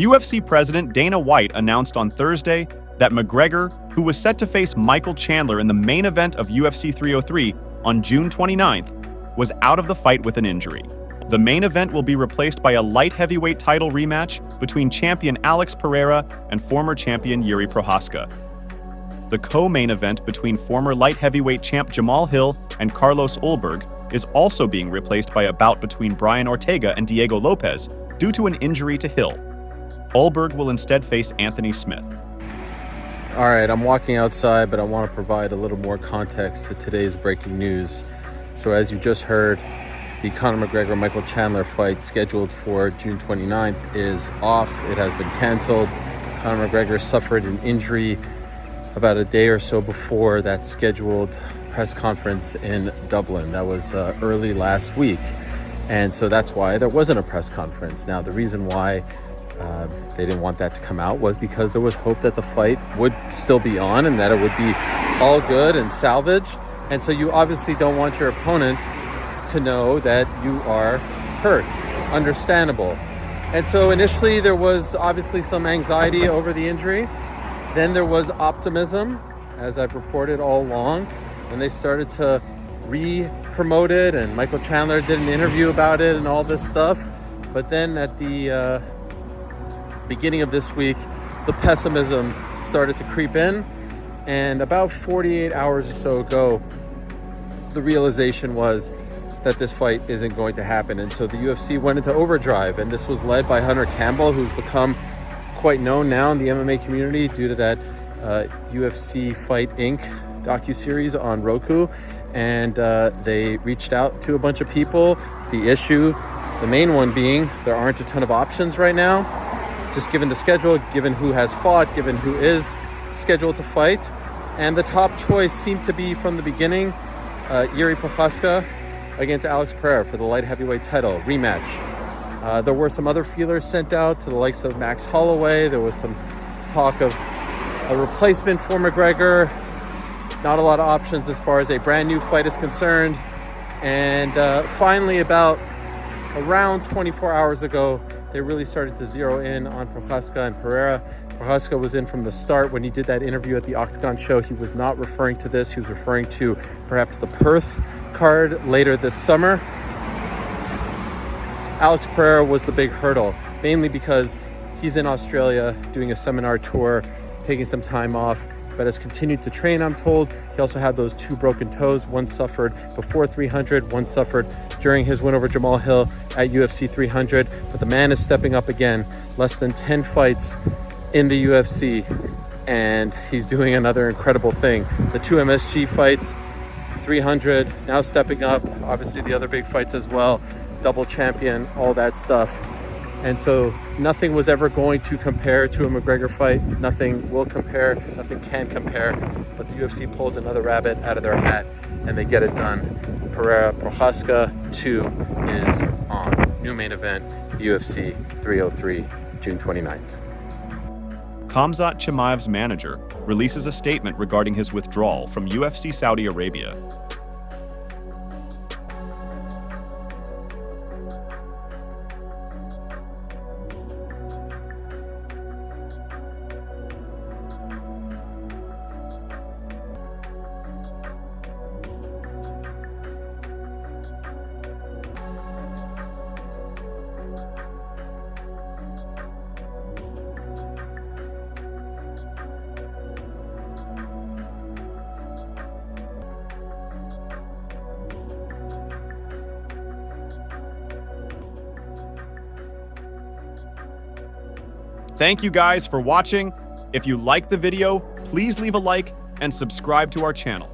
UFC president Dana White announced on Thursday that McGregor, who was set to face Michael Chandler in the main event of UFC 303 on June 29th, was out of the fight with an injury. The main event will be replaced by a light heavyweight title rematch between champion Alex Pereira and former champion Yuri Prochazka. The co-main event between former light heavyweight champ Jamal Hill and Carlos Ulberg is also being replaced by a bout between Brian Ortega and Diego Lopez due to an injury to Hill. Ulberg will instead face Anthony Smith. All right, I'm walking outside, but I want to provide a little more context to today's breaking news. So as you just heard, the Conor McGregor-Michael Chandler fight scheduled for June 29th is off. It has been canceled. Conor McGregor suffered an injury about a day or so before that scheduled press conference in Dublin. That was early last week. And so that's why there wasn't a press conference. Now, the reason why they didn't want that to come out was because there was hope that the fight would still be on and that it would be all good and salvaged. And so you obviously don't want your opponent to know that you are hurt. Understandable. And so initially there was obviously some anxiety over the injury. Then there was optimism, as I've reported all along, and they started to re-promote it, and Michael Chandler did an interview about it and all this stuff. But then at the beginning of this week, the pessimism started to creep in, and about 48 hours or so ago, the realization was that this fight isn't going to happen. And so the UFC went into overdrive, and this was led by Hunter Campbell, who's become quite known now in the MMA community due to that UFC Fight Inc. docuseries on Roku. And they reached out to a bunch of people. The main one being there aren't a ton of options right now, just given the schedule, given who has fought, given who is scheduled to fight. And the top choice seemed to be from the beginning Yuri Prochazka against Alex Pereira for the light heavyweight title rematch. There were some other feelers sent out to the likes of Max Holloway. There was some talk of a replacement for McGregor. Not a lot of options as far as a brand new fight is concerned. And finally, about around 24 hours ago, they really started to zero in on Prochazka and Pereira. Prochazka was in from the start. When he did that interview at the Octagon show, he was not referring to this. He was referring to perhaps the Perth card later this summer. Alex Pereira was the big hurdle, mainly because he's in Australia doing a seminar tour, taking some time off, but has continued to train, I'm told. He also had those 2 broken toes. One suffered before 300, one suffered during his win over Jamal Hill at UFC 300. But the man is stepping up again. Less than 10 fights in the UFC, and he's doing another incredible thing. The 2 MSG fights, 300, now stepping up. Obviously the other big fights as well. Double champion, all that stuff. And so nothing was ever going to compare to a McGregor fight. Nothing will compare, nothing can compare. But the UFC pulls another rabbit out of their hat and they get it done. Pereira Prochazka 2 is on. New main event, UFC 303, June 29th. Khamzat Chimaev's manager releases a statement regarding his withdrawal from UFC Saudi Arabia. Thank you guys for watching. If you liked the video, please leave a like and subscribe to our channel.